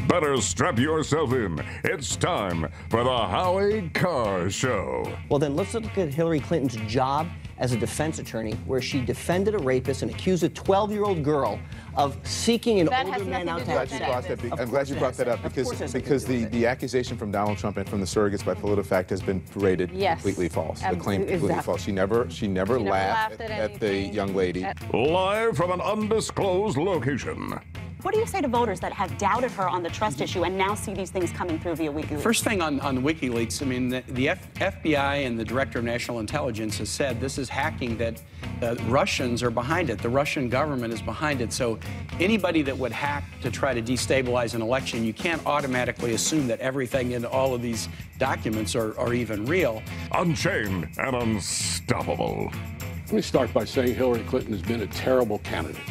better strap yourself in. It's time for the Howie Carr Show. Well, then let's look at Hillary Clinton's job as a defense attorney, where she defended a rapist and accused a 12-year-old girl of seeking an older man out to have sex. I'm glad you brought that up because the accusation from Donald Trump and from the surrogates by PolitiFact has been paraded completely false. The claim completely false. She never laughed at the young lady. Live from an undisclosed location. What do you say to voters that have doubted her on the trust issue and now see these things coming through via WikiLeaks? First thing on WikiLeaks, I mean, the FBI and the Director of National Intelligence has said this is hacking, that Russians are behind it. The Russian government is behind it. So anybody that would hack to try to destabilize an election, you can't automatically assume that everything in all of these documents are even real. Unchained and unstoppable. Let me start by saying Hillary Clinton has been a terrible candidate.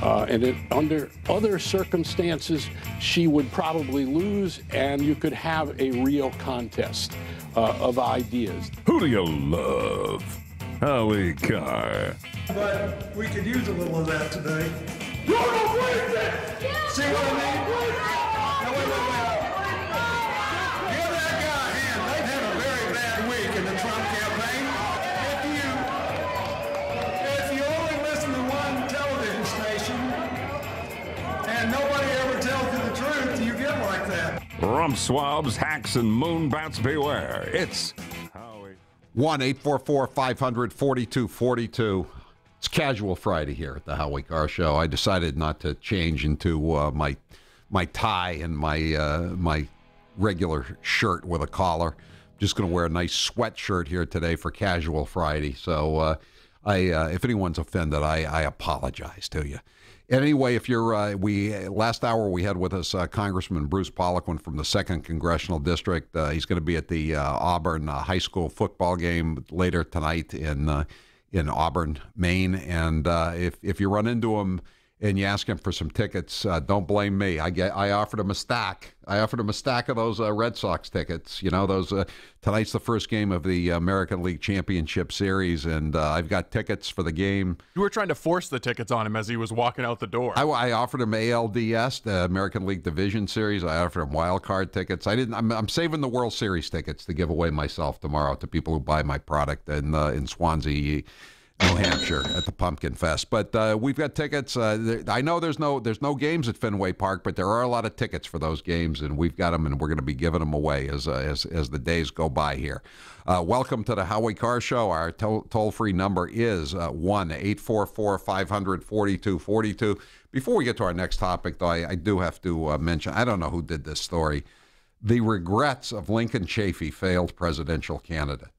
And under other circumstances, she would probably lose, and you could have a real contest of ideas. Who do you love? Howie Carr. But we could use a little of that today. You don't believe this! See what I mean? Now, wait. Give that guy a hand. They've had a very bad week in the Trump campaign. If you only listen to one television station and nobody ever tells you the truth, you get like that. Rump swabs, hacks, and moonbats beware. It's Howie. 1-844-500-4242. It's Casual Friday here at the Howie Carr Show. I decided not to change into my tie and my regular shirt with a collar. Just going to wear a nice sweatshirt here today for Casual Friday. So if anyone's offended, I apologize to you. Anyway, if you're, last hour we had with us Congressman Bruce Poliquin from the 2nd Congressional District. He's going to be at the Auburn High School football game later tonight in Auburn, Maine. And if you run into him and you ask him for some tickets, don't blame me. I offered him a stack. I offered him a stack of those Red Sox tickets. You know, those tonight's the first game of the American League Championship Series, and I've got tickets for the game. You were trying to force the tickets on him as he was walking out the door. I offered him ALDS, the American League Division Series. I offered him wild card tickets. I'm saving the World Series tickets to give away myself tomorrow to people who buy my product in Swansea, New Hampshire at the Pumpkin Fest. But we've got tickets. I know there's no games at Fenway Park, but there are a lot of tickets for those games, and we've got them, and we're going to be giving them away as the days go by here. Welcome to the Howie Carr Show. Our toll-free number is 1-844-500-4242. Before we get to our next topic, though, I do have to mention, I don't know who did this story, the regrets of Lincoln Chafee, failed presidential candidate.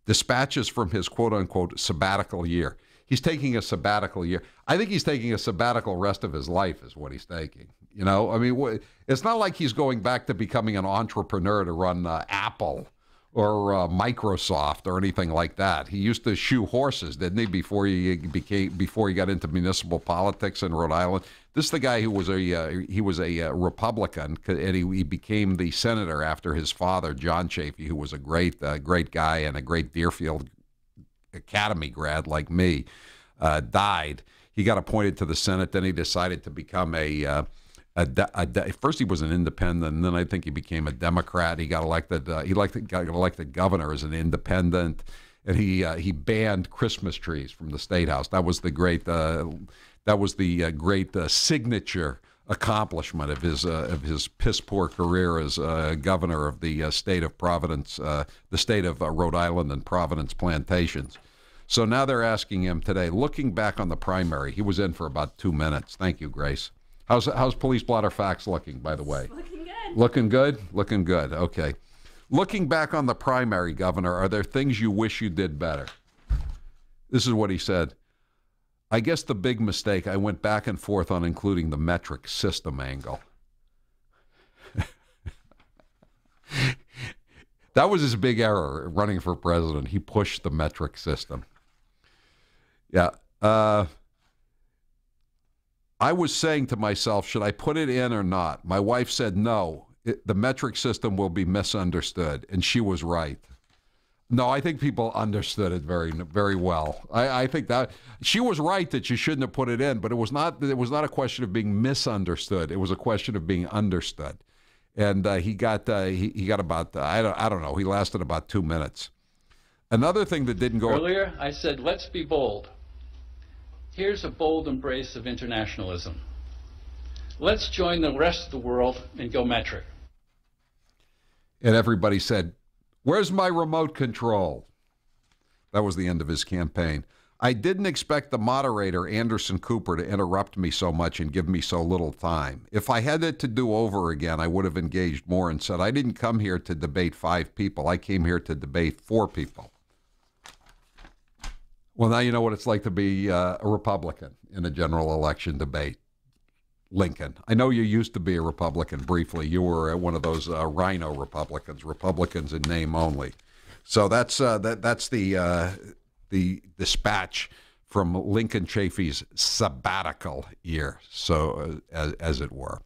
Dispatches from his quote-unquote sabbatical year. He's taking a sabbatical year. I think he's taking a sabbatical rest of his life is what he's taking. You know, I mean, it's not like he's going back to becoming an entrepreneur to run Apple or Microsoft or anything like that. He used to shoe horses, didn't he, before he got into municipal politics in Rhode Island? This is the guy who was a Republican, and he became the senator after his father, John Chafee, who was a great guy and a great Deerfield Academy grad like me, died. He got appointed to the Senate. Then he decided to become first he was an independent, and then I think he became a Democrat. He got elected. Got elected governor as an independent, and he banned Christmas trees from the State House. That was the great. Signature accomplishment of his piss poor career as governor of the state of Providence, the state of Rhode Island and Providence Plantations. So now they're asking him today, looking back on the primary. He was in for about 2 minutes. Thank you, Grace. How's police blotter facts looking, by the way? Looking good. Looking good? Looking good. Okay. Looking back on the primary, Governor, are there things you wish you did better? This is what he said. I guess the big mistake, I went back and forth on including the metric system angle. That was his big error running for president. He pushed the metric system. Yeah. I was saying to myself, should I put it in or not? My wife said no. The metric system will be misunderstood, and she was right. No, I think people understood it very, very well. I think that she was right that you shouldn't have put it in, but it was not a question of being misunderstood. It was a question of being understood. And he got about I don't know. He lasted about 2 minutes. Another thing that didn't go earlier, I said let's be bold. Here's a bold embrace of internationalism. Let's join the rest of the world and go metric. And everybody said, "Where's my remote control?" That was the end of his campaign. I didn't expect the moderator, Anderson Cooper, to interrupt me so much and give me so little time. If I had it to do over again, I would have engaged more and said, I didn't come here to debate 5 people. I came here to debate 4 people. Well, now you know what it's like to be a Republican in a general election debate. Lincoln. I know you used to be a Republican briefly. You were one of those rhino Republicans in name only. So that's the dispatch from Lincoln Chafee's sabbatical year, so as it were.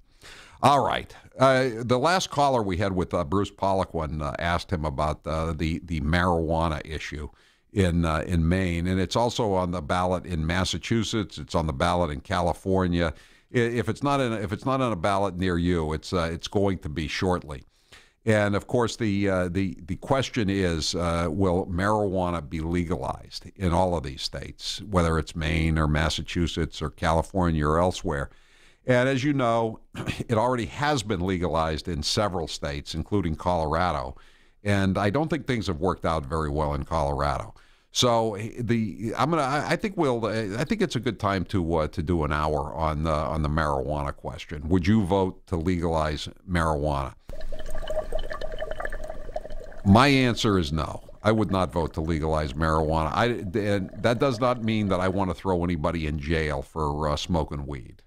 All right. The last caller we had with Bruce Poliquin asked him about the marijuana issue in Maine, and it's also on the ballot in Massachusetts. It's on the ballot in California. If it's not on a ballot near you, it's going to be shortly. And of course, the question is, will marijuana be legalized in all of these states, whether it's Maine or Massachusetts or California or elsewhere? And as you know, it already has been legalized in several states, including Colorado. And I don't think things have worked out very well in Colorado. So I think it's a good time to do an hour on the marijuana question. Would you vote to legalize marijuana? My answer is no. I would not vote to legalize marijuana. And that does not mean that I want to throw anybody in jail for smoking weed.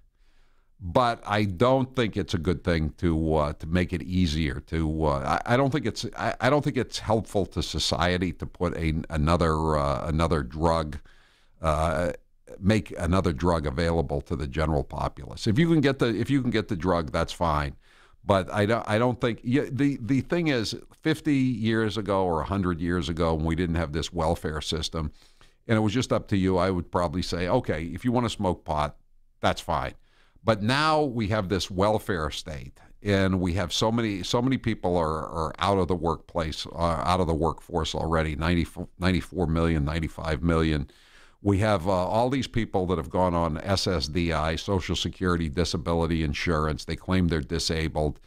But I don't think it's a good thing to make it easier to. I don't think it's helpful to society to put another drug, make another drug available to the general populace. If you can get the drug, that's fine. But I don't think the thing is, 50 years ago or 100 years ago, when we didn't have this welfare system, and it was just up to you, I would probably say, okay, if you want to smoke pot, that's fine. But now we have this welfare state, and we have so many people are out of the workplace, out of the workforce already. 94 million, 95 million. We have all these people that have gone on SSDI, Social Security Disability Insurance. They claim they're disabled,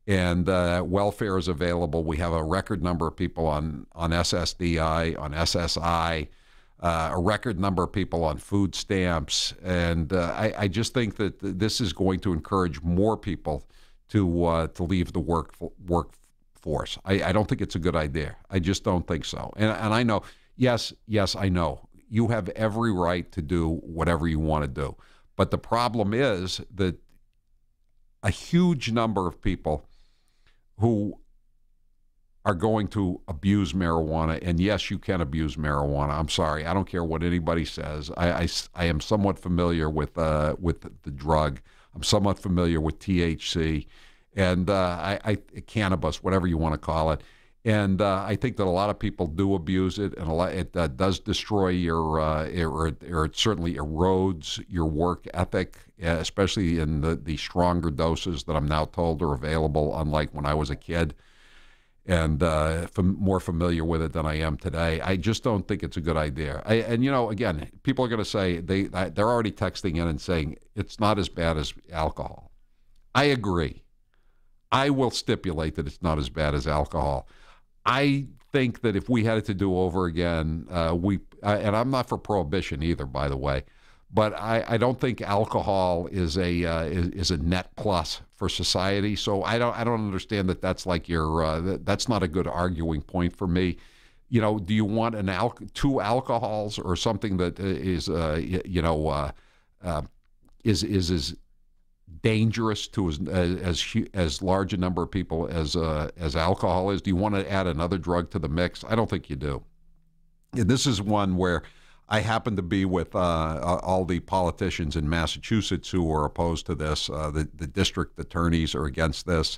and welfare is available. We have a record number of people on SSDI, on SSI, a record number of people on food stamps, and I just think that this is going to encourage more people to leave the workforce. I don't think it's a good idea. I just don't think so. And I know, yes, I know. You have every right to do whatever you want to do. But the problem is that a huge number of people who are going to abuse marijuana, and yes, you can abuse marijuana. I'm sorry. I don't care what anybody says. I am somewhat familiar with the drug. I'm somewhat familiar with THC and cannabis, whatever you want to call it. And I think that a lot of people do abuse it, and it does destroy your, or it certainly erodes your work ethic, especially in the stronger doses that I'm now told are available, unlike when I was a kid, and more familiar with it than I am today. I just don't think it's a good idea. And you know, again, people are going to say, they're already texting in and saying, it's not as bad as alcohol. I agree. I will stipulate that it's not as bad as alcohol. I think that if we had it to do over again, and I'm not for prohibition either, by the way, but I don't think alcohol is a net plus for society. So I don't understand that that's like that's not a good arguing point for me. You know, do you want two alcohols or something that is as dangerous to as large a number of people as alcohol is? Do you want to add another drug to the mix? I don't think you do. And this is one where I happen to be with all the politicians in Massachusetts who are opposed to this. The district attorneys are against this.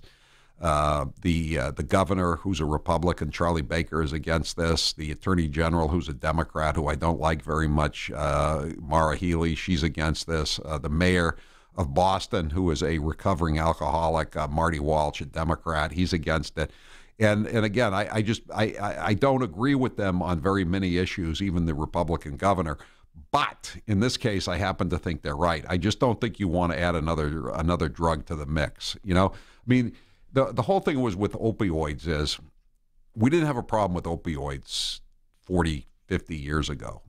The governor, who's a Republican, Charlie Baker, is against this. The attorney general, who's a Democrat, who I don't like very much, Maura Healey, she's against this. The mayor of Boston, who is a recovering alcoholic, Marty Walsh, a Democrat, he's against it. And again, I don't agree with them on very many issues, even the Republican governor. But in this case, I happen to think they're right. I just don't think you want to add another drug to the mix. You know, I mean, the whole thing was with opioids is we didn't have a problem with opioids 40, 50 years ago.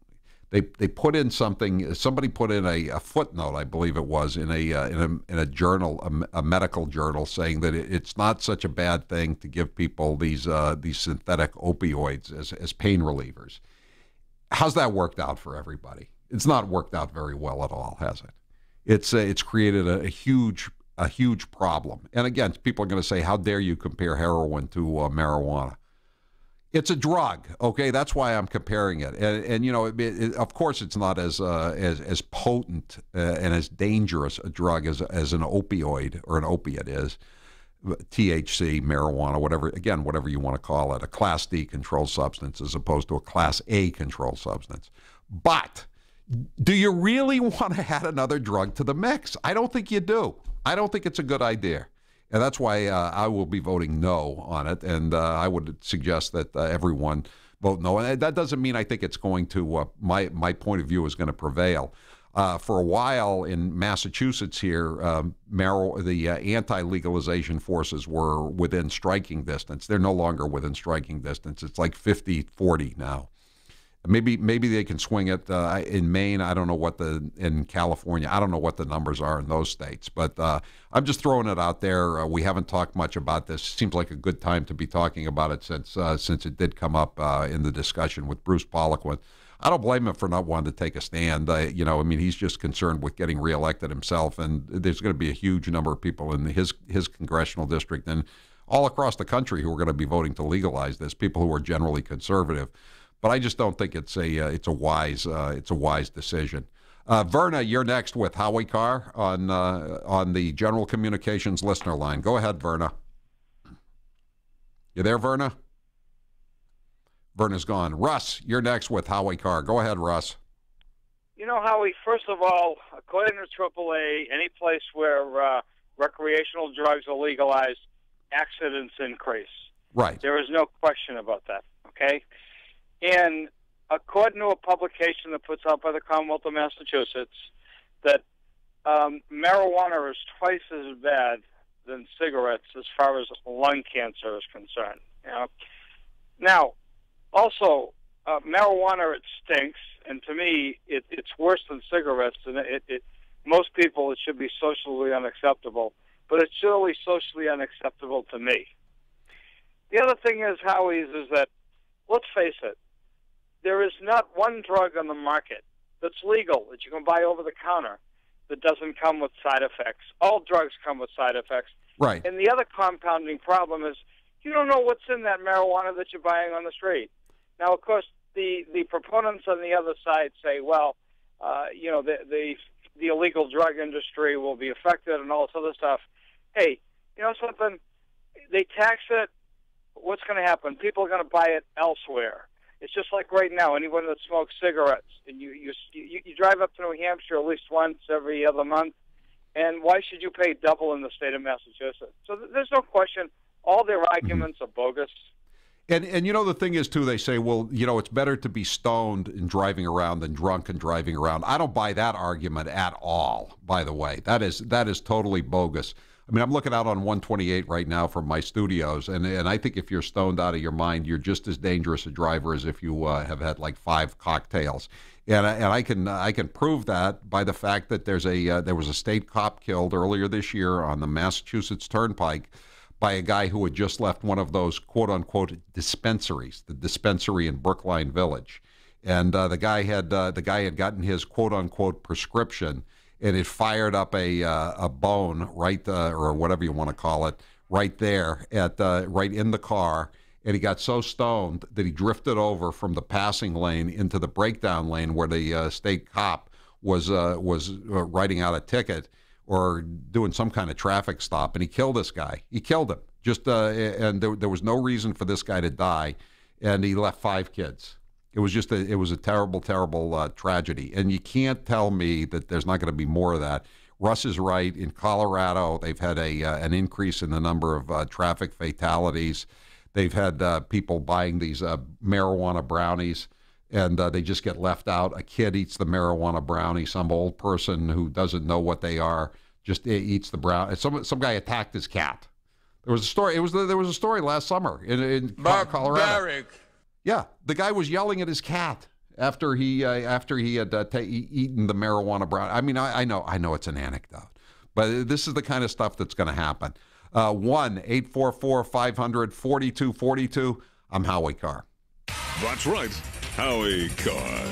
They put in something. Somebody put in a footnote, I believe it was, in a journal, a medical journal, saying that it's not such a bad thing to give people these synthetic opioids as pain relievers. How's that worked out for everybody? It's not worked out very well at all, has it? It's created a huge problem. And again, people are going to say, "How dare you compare heroin to marijuana?" It's a drug, okay? That's why I'm comparing it. And you know, of course, it's not as potent and as dangerous a drug as an opioid or an opiate is. THC, marijuana, whatever you want to call it, a Class D controlled substance as opposed to a Class A controlled substance. But do you really want to add another drug to the mix? I don't think you do. I don't think it's a good idea. And that's why I will be voting no on it. And I would suggest that everyone vote no. And that doesn't mean I think it's going to, my point of view is going to prevail. For a while in Massachusetts here, the anti-legalization forces were within striking distance. They're no longer within striking distance. It's like 50-40 now. Maybe they can swing it in Maine. I don't know in California. I don't know what the numbers are in those states. But I'm just throwing it out there. We haven't talked much about this. Seems like a good time to be talking about it since it did come up in the discussion with Bruce Poliquin. I don't blame him for not wanting to take a stand. You know, I mean, he's just concerned with getting reelected himself, and there's going to be a huge number of people in his congressional district and all across the country who are going to be voting to legalize this. People who are generally conservative. But I just don't think it's a wise decision. Verna, you're next with Howie Carr on the General Communications listener line. Go ahead, Verna. You there, Verna? Verna's gone. Russ, you're next with Howie Carr. Go ahead, Russ. You know, Howie, first of all, according to AAA, any place where recreational drugs are legalized, accidents increase. Right. There is no question about that, okay? And according to a publication that puts out by the Commonwealth of Massachusetts, that marijuana is twice as bad than cigarettes as far as lung cancer is concerned. You know? Now, also, marijuana, it stinks, and to me, it's worse than cigarettes. And most people, it should be socially unacceptable, but it's surely socially unacceptable to me. The other thing is, Howie, is that, let's face it, there is not one drug on the market that's legal, that you can buy over the counter, that doesn't come with side effects. All drugs come with side effects. Right. And the other compounding problem is you don't know what's in that marijuana that you're buying on the street. Now, of course, the proponents on the other side say, well, you know, the illegal drug industry will be affected and all this other stuff. Hey, you know something? They tax it. What's going to happen? People are going to buy it elsewhere. It's just like right now, anyone that smokes cigarettes, and you drive up to New Hampshire at least once every other month, and why should you pay double in the state of Massachusetts? So there's no question. All their arguments are bogus. And you know, the thing is, too, they say, well, you know, it's better to be stoned and driving around than drunk and driving around. I don't buy that argument at all, by the way. That is totally bogus. I mean, I'm looking out on 128 right now from my studios, and I think if you're stoned out of your mind, you're just as dangerous a driver as if you have had like 5 cocktails. And I can prove that by the fact that there was a state cop killed earlier this year on the Massachusetts Turnpike by a guy who had just left one of those quote unquote dispensaries, the dispensary in Brookline Village, and the guy had gotten his quote unquote prescription. And it fired up a bone right or whatever you want to call it right there right in the car, and he got so stoned that he drifted over from the passing lane into the breakdown lane where the state cop was writing out a ticket or doing some kind of traffic stop, and he killed this guy. He killed him And there was no reason for this guy to die, and he left 5 kids. It was just it was a terrible, terrible tragedy. And you can't tell me that there's not going to be more of that. Russ is right. In Colorado, they've had an increase in the number of traffic fatalities. They've had people buying these marijuana brownies, and they just get left out. A kid eats the marijuana brownie. Some old person who doesn't know what they are just eats the brownie. Some guy attacked his cat. There was a story. There was a story last summer in Colorado. Yeah, the guy was yelling at his cat after he had eaten the marijuana brownie. I mean, I know it's an anecdote, but this is the kind of stuff that's going to happen. 1-844-500-4242. I'm Howie Carr. That's right, Howie Carr.